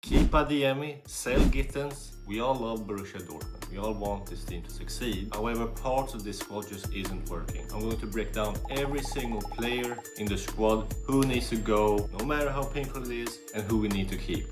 Keep Adeyemi, sell Gittens. We all love Borussia Dortmund. We all want this team to succeed. However, parts of this squad just isn't working. I'm going to break down every single player in the squad, who needs to go, no matter how painful it is, and who we need to keep.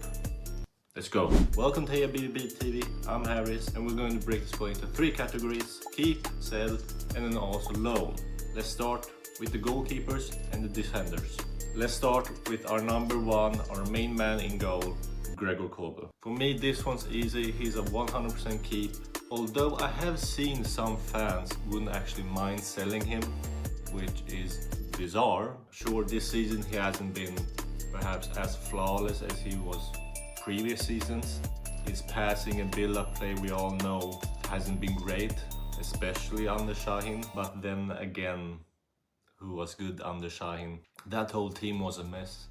Let's go. Welcome to BB TV. I'm Harris, and we're going to break the squad into 3 categories: keep, sell, and then also loan. Let's start with the goalkeepers and the defenders. Let's start with our number 1, our main man in goal, Gregor Kobel. For me, this one's easy. He's a 100% keep. Although I have seen some fans wouldn't actually mind selling him, which is bizarre. Sure, this season he hasn't been perhaps as flawless as he was previous seasons. His passing and build-up play, we all know, hasn't been great, especially under Şahin. But then again, who was good under Şahin? That whole team was a mess.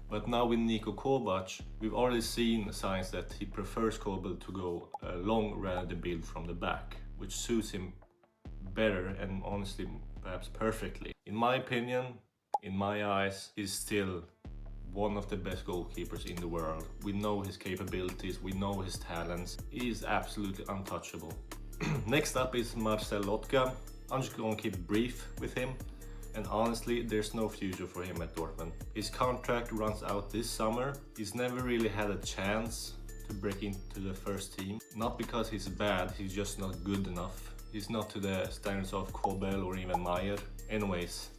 But now with Niko Kovac, we've already seen signs that he prefers Kobel to go long rather than build from the back, which suits him better and honestly perhaps perfectly. In my opinion, in my eyes, he's still one of the best goalkeepers in the world. We know his capabilities, we know his talents. He is absolutely untouchable. Next up is Marcel Lotka. I'm just going to keep it brief with him. And honestly, there's no future for him at Dortmund. His contract runs out this summer. He's never really had a chance to break into the first team. Not because he's bad, he's just not good enough. He's not to the standards of Kobel or even Meyer. Anyways,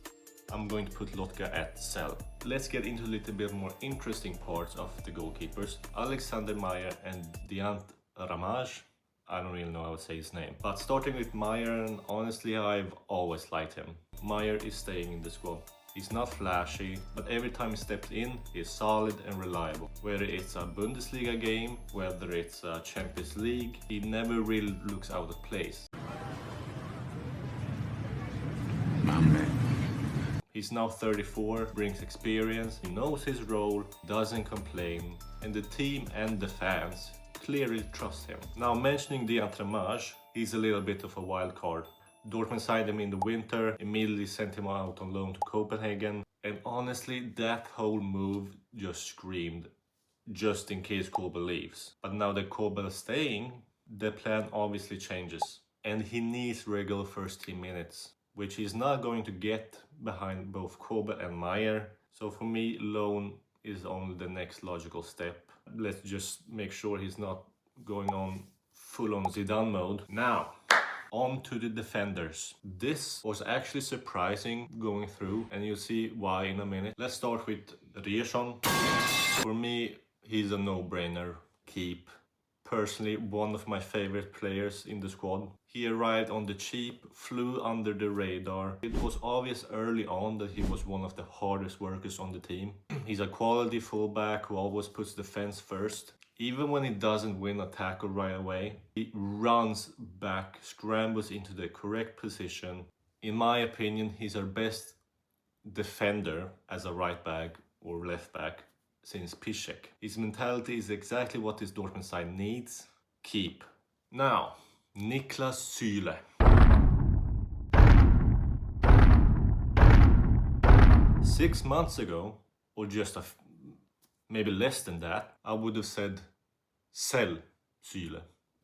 I'm going to put Lotka at sell. Let's get into a little bit more interesting parts of the goalkeepers. Alexander Meyer and Diant Ramaj. I don't really know how to say his name. But starting with Meyer, and honestly, I've always liked him. Meyer is staying in the squad. He's not flashy, but every time he steps in, he's solid and reliable. Whether it's a Bundesliga game, whether it's a Champions League, he never really looks out of place. He's now 34, brings experience, he knows his role, doesn't complain, and the team and the fans clearly trust him. Now, mentioning Diant Ramaj, he's a little bit of a wild card. Dortmund signed him in the winter, immediately sent him out on loan to Copenhagen, and honestly, that whole move just screamed, just in case Kobel leaves. But now that Kobel is staying, the plan obviously changes, and he needs regular first team minutes, which he's not going to get behind both Kobel and Meyer. So for me, loan is only the next logical step. Let's just make sure he's not going on full-on Zidane mode. Now, on to the defenders. This was actually surprising going through, and you'll see why in a minute. Let's start with Rieschon. For me, he's a no-brainer keep. Personally, one of my favorite players in the squad. He arrived on the cheap, flew under the radar. It was obvious early on that he was one of the hardest workers on the team. He's a quality fullback who always puts defense first. Even when he doesn't win a tackle right away, he runs back, scrambles into the correct position. In my opinion, he's our best defender as a right back or left back since Piszczek. His mentality is exactly what this Dortmund side needs. Keep. Now, Niklas Süle. Six months ago, or just maybe less than that, I would have said sell Süle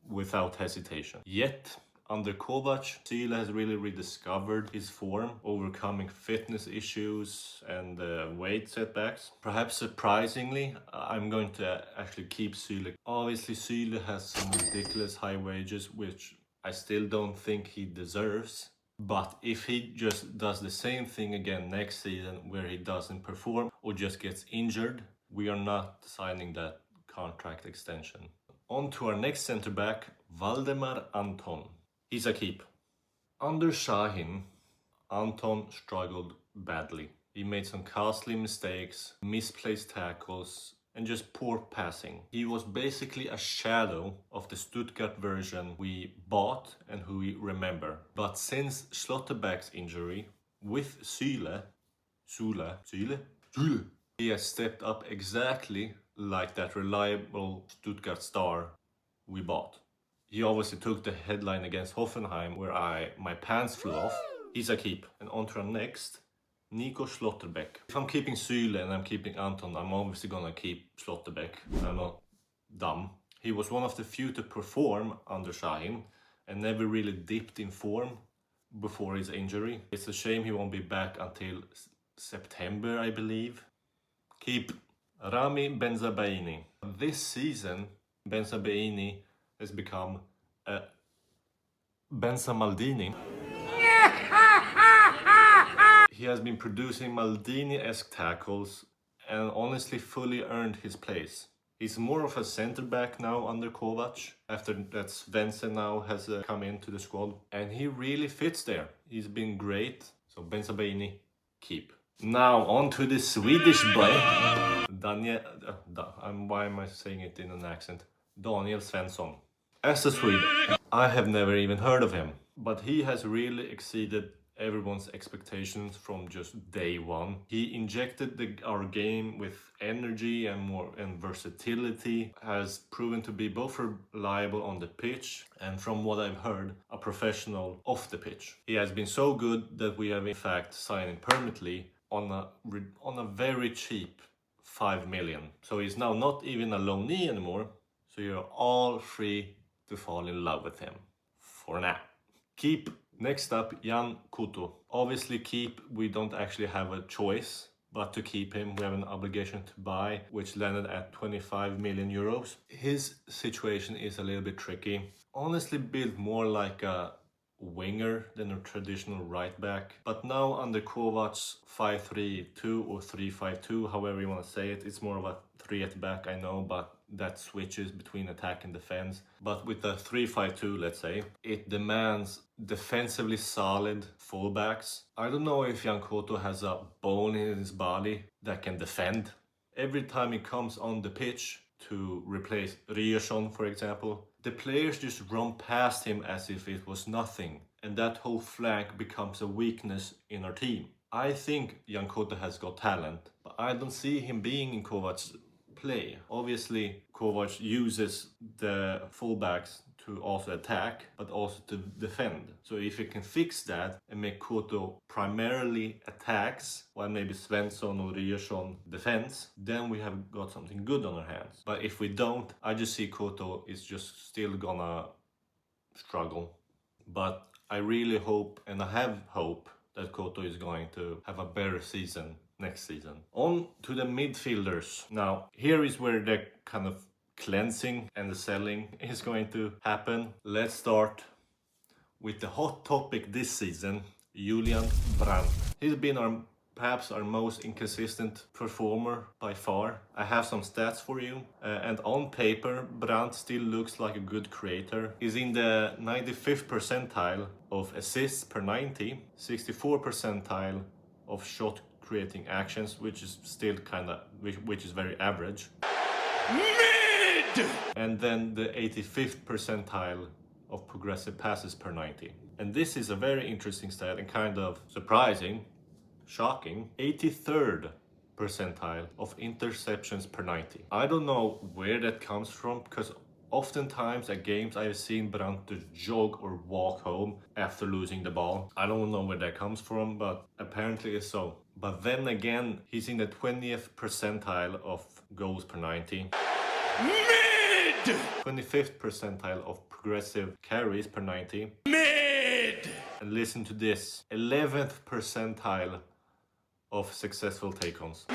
without hesitation. Yet, under Kovac, Süle has really rediscovered his form, overcoming fitness issues and weight setbacks. Perhaps surprisingly, I'm going to actually keep Süle. Obviously, Süle has some ridiculous high wages, which I still don't think he deserves. But if he just does the same thing again next season, where he doesn't perform or just gets injured, we are not signing that contract extension. On to our next centre back, Waldemar Anton. He's a keep. Under Şahin, Anton struggled badly. He made some costly mistakes, misplaced tackles, and just poor passing. He was basically a shadow of the Stuttgart version we bought and who we remember. But since Schlotterbeck's injury, with Süle, he has stepped up exactly like that reliable Stuttgart star we bought. He obviously took the headline against Hoffenheim, where my pants flew off. He's a keep. And on to our next, Nico Schlotterbeck. If I'm keeping Süle and I'm keeping Anton, I'm obviously gonna keep Schlotterbeck. I'm not dumb. He was one of the few to perform under Şahin and never really dipped in form before his injury. It's a shame he won't be back until September, I believe. Keep Rami Bensebaini. This season, Bensebaini has become a Benza Maldini. He has been producing Maldini-esque tackles and honestly fully earned his place. He's more of a center back now under Kovac, after that Svensson now has come into the squad. And he really fits there. He's been great. So Bensebaini, keep. Now on to the Swedish boy. Why am I saying it in an accent? Daniel Svensson. As a Swede, I have never even heard of him. But he has really exceeded everyone's expectations from just day one. He injected our game with energy and versatility, has proven to be both reliable on the pitch and, from what I've heard, a professional off the pitch. He has been so good that we have in fact signed him permanently on a very cheap 5 million. So he's now not even a loanee anymore, so you're all free to fall in love with him for now. Keep. Next up, Jan Kuto. Obviously keep, we don't actually have a choice but to keep him. We have an obligation to buy, which landed at 25 million euros. His situation is a little bit tricky. Honestly built more like a winger than a traditional right back. But now under Kovac's 5-3-2 or 3-5-2, however you want to say it, it's more of a 3 at back, I know, but that switches between attack and defense. But with the 3-5-2, let's say, it demands defensively solid fullbacks. I don't know if Jan Koto has a bone in his body that can defend. Every time he comes on the pitch to replace Ryerson, for example, the players just run past him as if it was nothing. And that whole flank becomes a weakness in our team. I think Jan Koto has got talent, but I don't see him being in Kovac's play. Obviously, Kovac uses the fullbacks to also attack, but also to defend. So if you can fix that and make Koto primarily attacks, while maybe Svensson or Ryerson defends, then we have got something good on our hands. But if we don't, I just see Koto is just still gonna struggle. But I really hope, and I have hope, that Koto is going to have a better season next season. On to the midfielders. Now, here is where the kind of cleansing and the selling is going to happen. Let's start with the hot topic this season, Julian Brandt. He's been perhaps our most inconsistent performer by far. I have some stats for you, and on paper Brandt still looks like a good creator. He's in the 95th percentile of assists per 90, 64th percentile of shot creating actions, which is still which is very average. Mid! And then the 85th percentile of progressive passes per 90. And this is a very interesting stat and kind of surprising, shocking. 83rd percentile of interceptions per 90. I don't know where that comes from, because oftentimes at games I have seen Brandt just jog or walk home after losing the ball. I don't know where that comes from, but apparently it's so. But then again, he's in the 20th percentile of goals per 90. Mid! 25th percentile of progressive carries per 90. Mid! And listen to this. 11th percentile of successful take-ons.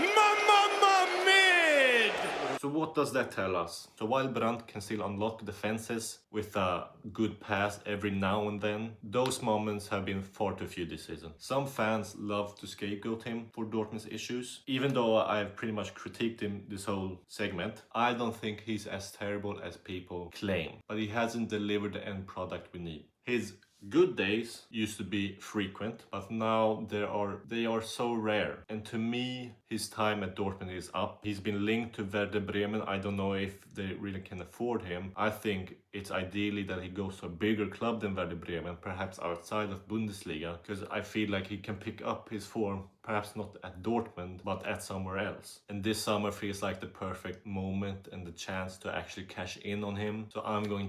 So what does that tell us? So while Brandt can still unlock defenses with a good pass every now and then, those moments have been far too few this season. Some fans love to scapegoat him for Dortmund's issues. Even though I've pretty much critiqued him this whole segment, I don't think he's as terrible as people claim. But he hasn't delivered the end product we need. His good days used to be frequent, but now they are so rare. And to me, his time at Dortmund is up. He's been linked to Werder Bremen. I don't know if they really can afford him. I think it's ideally that he goes to a bigger club than Werder Bremen, perhaps outside of Bundesliga, because I feel like he can pick up his form, perhaps not at Dortmund, but at somewhere else. And this summer feels like the perfect moment and the chance to actually cash in on him. So I'm going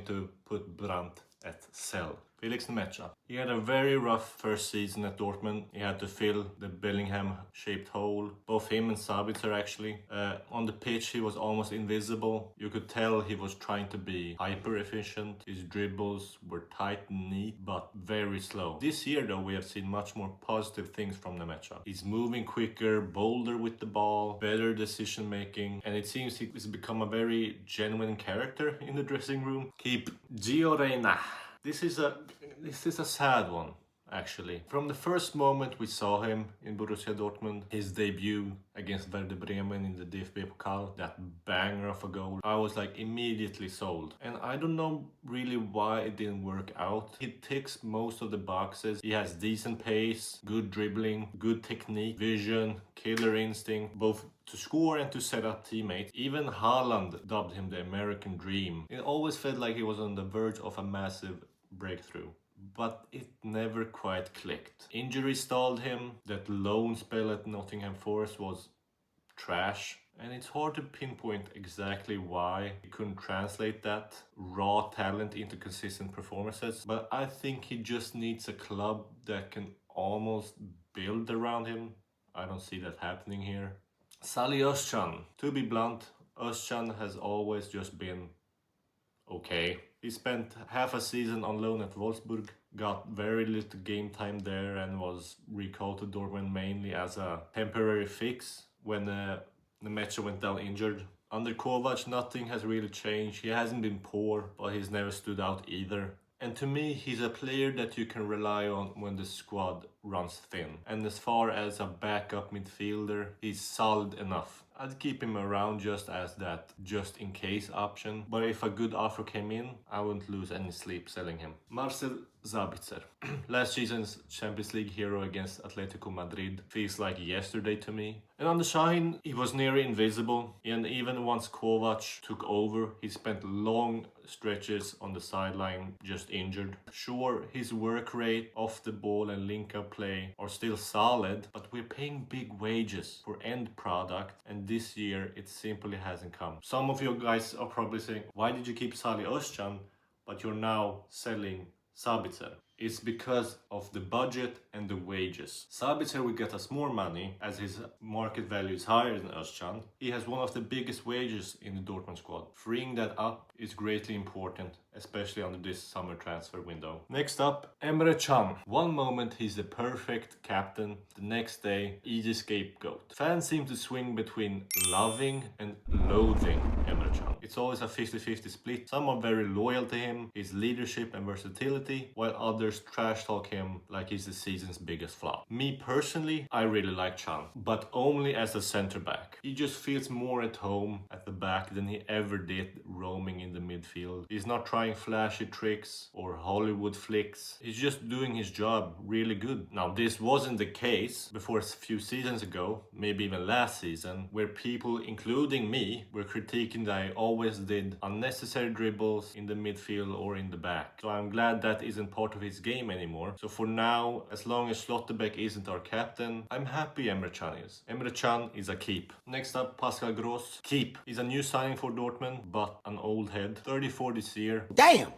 to put Brandt at sell. Felix Nemecha. He had a very rough first season at Dortmund. He had to fill the Bellingham-shaped hole. Both him and Sabitzer actually. On the pitch he was almost invisible. You could tell he was trying to be hyper efficient. His dribbles were tight and neat, but very slow. This year though, we have seen much more positive things from Nemecha. He's moving quicker, bolder with the ball, better decision making, and it seems he's become a very genuine character in the dressing room. Keep Gio Reyna. This is a sad one, actually. From the first moment we saw him in Borussia Dortmund, his debut against Werder Bremen in the DFB Pokal, that banger of a goal, I was like immediately sold. And I don't know really why it didn't work out. He ticks most of the boxes. He has decent pace, good dribbling, good technique, vision, killer instinct, both to score and to set up teammates. Even Haaland dubbed him the American dream. It always felt like he was on the verge of a massive breakthrough, but it never quite clicked. Injury stalled him. That loan spell at Nottingham Forest was trash, and it's hard to pinpoint exactly why he couldn't translate that raw talent into consistent performances. But I think he just needs a club that can almost build around him. I don't see that happening here. Salih Özcan. To be blunt, Özcan has always just been okay. He spent half a season on loan at Wolfsburg, got very little game time there, and was recalled to Dortmund mainly as a temporary fix when Nemecha went down injured. Under Kovac, nothing has really changed. He hasn't been poor, but he's never stood out either. And to me, he's a player that you can rely on when the squad runs thin. And as far as a backup midfielder, he's solid enough. I'd keep him around just as that just-in-case option. But if a good offer came in, I wouldn't lose any sleep selling him. Marcel Sabitzer. Last season's Champions League hero against Atletico Madrid feels like yesterday to me. And on the shine, he was nearly invisible. And even once Kovac took over, he spent long stretches on the sideline just injured. Sure, his work rate, off the ball and link-up play are still solid, but we're paying big wages for end product, and this year it simply hasn't come. Some of you guys are probably saying, why did you keep Salih Özcan but you're now selling Sabitzer? It's because of the budget and the wages. Sabitzer will get us more money as his market value is higher than Özcan. He has one of the biggest wages in the Dortmund squad. Freeing that up is greatly important, especially under this summer transfer window. Next up, Emre Can. One moment he's the perfect captain, the next day easy scapegoat. Fans seem to swing between loving and loathing Emre Can. It's always a 50-50 split. Some are very loyal to him, his leadership and versatility, while others trash talk him like he's the season's biggest flop. Me personally, I really like Can, but only as a center back. He just feels more at home at the back than he ever did roaming in the midfield. He's not trying flashy tricks or Hollywood flicks. He's just doing his job really good. Now, this wasn't the case before a few seasons ago, maybe even last season, where people, including me, were critiquing that I always did unnecessary dribbles in the midfield or in the back. So I'm glad that isn't part of his game anymore. So for now, as long as Schlotterbeck isn't our captain, I'm happy Emre Can is. Emre Can is a keep. Next up, Pascal Gross. Keep. He's a new signing for Dortmund, but an old head. 34 this year. Damn!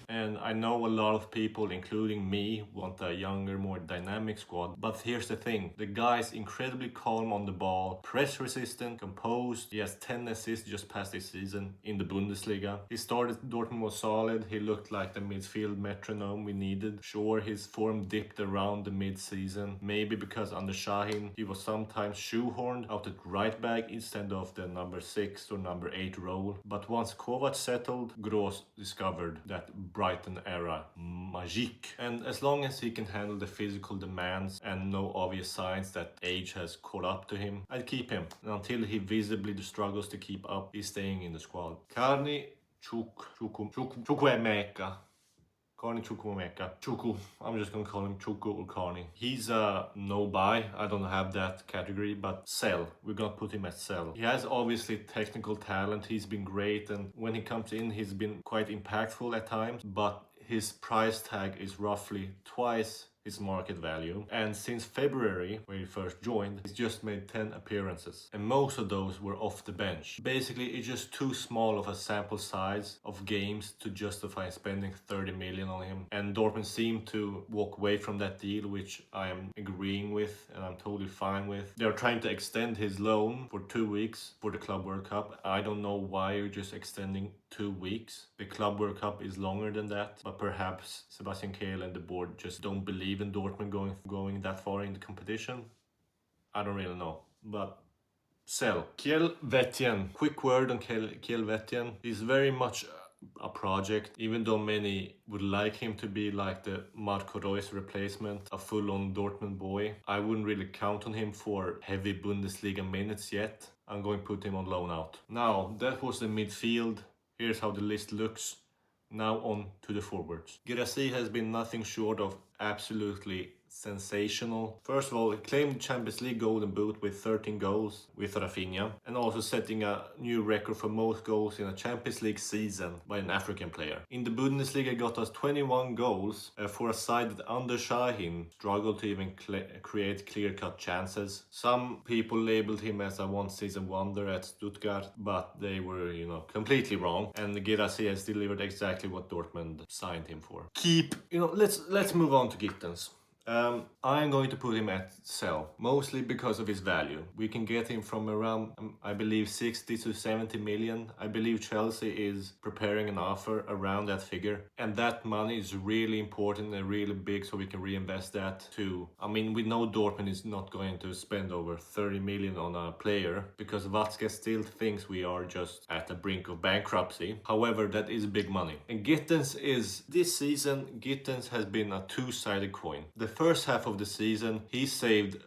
And I know a lot of people, including me, want a younger, more dynamic squad. But here's the thing. The guy's incredibly calm on the ball, press resistant, composed. He has 10 assists just past this season in the Bundesliga. He started, Dortmund was solid. He looked like the midfield metronome we needed. Sure, his form dipped around the mid-season. Maybe because under Şahin, he was sometimes shoehorned out at right back instead of the number 6 or number 8 role. But once Kovac settled, Gross discovered that Brighton era magique. And as long as he can handle the physical demands and no obvious signs that age has caught up to him, I'd keep him. And until he visibly struggles to keep up, he's staying in the squad. Carney Chukwuemeka. Carney Chukwuemeka. Chuku. I'm just gonna call him Chuku or Carney. He's a no buy. I don't have that category, but sell. We're gonna put him at sell. He has obviously technical talent. He's been great, and when he comes in, he's been quite impactful at times, but his price tag is roughly twice his market value. And since February, when he first joined, he's just made 10 appearances. And most of those were off the bench. Basically, it's just too small of a sample size of games to justify spending 30 million on him. And Dortmund seem to walk away from that deal, which I am agreeing with and I'm totally fine with. They're trying to extend his loan for 2 weeks for the Club World Cup. I don't know why you're just extending 2 weeks. The Club World Cup is longer than that, but perhaps Sebastian Kehl and the board just don't believe in Dortmund going that far in the competition. I don't really know, but sell. Kjell Vetjen. Quick word on Kjell Vetjen. He's very much a project, even though many would like him to be like the Marco Reus replacement, a full-on Dortmund boy. I wouldn't really count on him for heavy Bundesliga minutes yet. I'm going to put him on loan out. Now, that was the midfield. Here's how the list looks. Now on to the forwards. Guirassy has been nothing short of absolutely sensational. First of all, he claimed the Champions League Golden Boot with 13 goals with Rafinha, and also setting a new record for most goals in a Champions League season by an African player. In the Bundesliga, got us 21 goals for a side that under Şahin struggled to even create clear-cut chances. Some people labeled him as a one-season wonder at Stuttgart, but they were, completely wrong. And Guirassy has delivered exactly what Dortmund signed him for. Let's move on to Gittens. I'm going to put him at sell, mostly because of his value. We can get him from around, I believe, 60 to 70 million. I believe Chelsea is preparing an offer around that figure. And that money is really important and really big, so we can reinvest that too. I mean, we know Dortmund is not going to spend over 30 million on a player because Watzke still thinks we are just at the brink of bankruptcy. However, that is big money. And this season, Gittens has been a two-sided coin. The first half of the season, he saved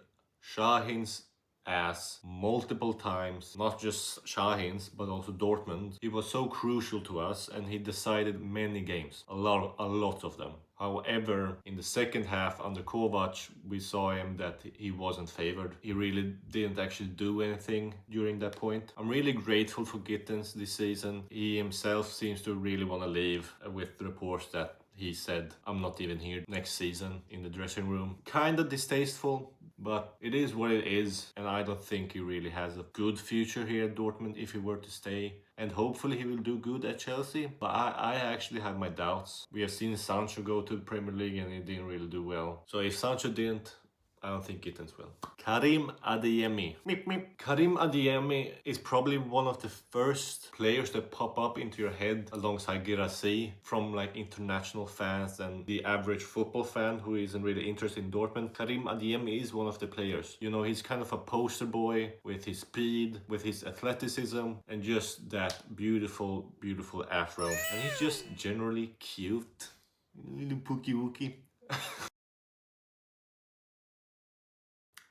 Şahin's ass multiple times, not just Şahin's but also Dortmund. He was so crucial to us and he decided many games, a lot of them. However, in the second half under Kovac, we saw him that he wasn't favored. He really didn't actually do anything during that point. I'm really grateful for Gittens this season. He himself seems to really want to leave, with reports that he said, I'm not even here next season in the dressing room. Kinda distasteful, but it is what it is. And I don't think he really has a good future here at Dortmund if he were to stay. And hopefully he will do good at Chelsea. But I actually have my doubts. We have seen Sancho go to the Premier League and he didn't really do well. So if Sancho didn't, I don't think Gittens will. Karim Adeyemi. Karim Adeyemi is probably one of the first players that pop up into your head alongside Guirassy from like international fans and the average football fan who isn't really interested in Dortmund. Karim Adeyemi is one of the players. He's kind of a poster boy with his speed, with his athleticism, and just that beautiful, beautiful afro. And he's just generally cute. Little pookie wookie.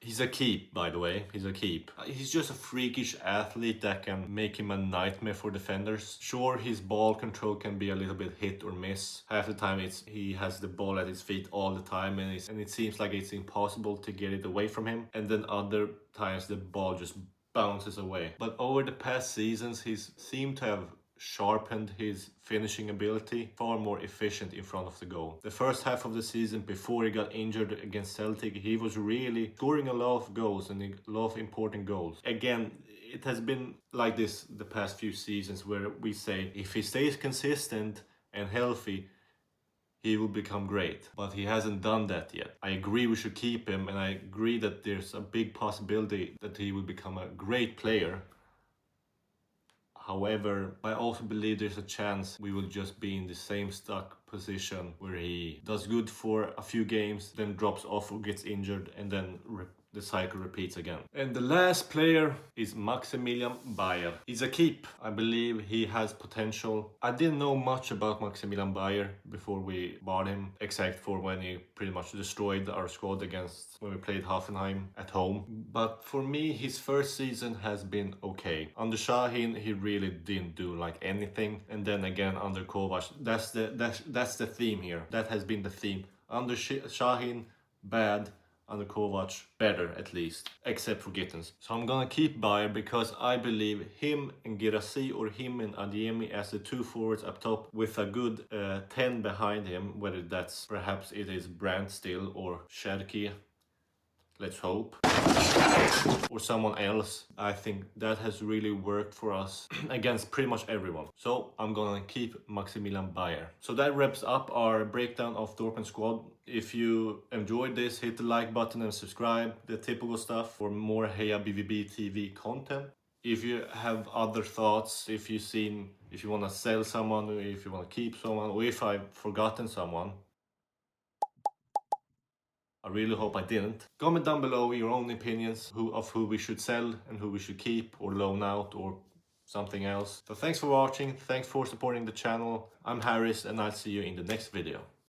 He's a keep, by the way. He's a keep. He's just a freakish athlete that can make him a nightmare for defenders. Sure, his ball control can be a little bit hit or miss. Half the time he has the ball at his feet all the time and it seems like it's impossible to get it away from him. And then other times the ball just bounces away. But over the past seasons, he's seemed to have sharpened his finishing ability, far more efficient in front of the goal. The first half of the season, before he got injured against Celtic, he was really scoring a lot of goals and a lot of important goals. Again, it has been like this the past few seasons where we say if he stays consistent and healthy, he will become great. But he hasn't done that yet. I agree we should keep him, and I agree that there's a big possibility that he will become a great player. However, I also believe there's a chance we will just be in the same stuck position where he does good for a few games, then drops off or gets injured, and then the cycle repeats again. And the last player is Maximilian Bayer. He's a keep. I believe he has potential. I didn't know much about Maximilian Bayer before we bought him, except for when he pretty much destroyed our squad when we played Hoffenheim at home. But for me, his first season has been okay. Under Şahin, he really didn't do like anything. And then again, under Kovac, that's the theme here. That has been the theme. Under Şahin, bad. under Kovac better, at least, except for Gittins. So I'm gonna keep Bayer because I believe him and Girassi or him and Adeyemi as the two forwards up top with a good 10 behind him, whether that's perhaps it is Brandt still or Cherki, let's hope, or someone else. I think that has really worked for us against pretty much everyone. So I'm gonna keep Maximilian Bayer. So that wraps up our breakdown of Dortmund squad. If you enjoyed this, hit the like button and subscribe, the typical stuff for more Heya BVB TV content. If you have other thoughts, if you want to sell someone, or if you want to keep someone, or if I've forgotten someone, I really hope I didn't. Comment down below your own opinions of who we should sell and who we should keep or loan out or something else. So thanks for watching, thanks for supporting the channel. I'm Harris and I'll see you in the next video.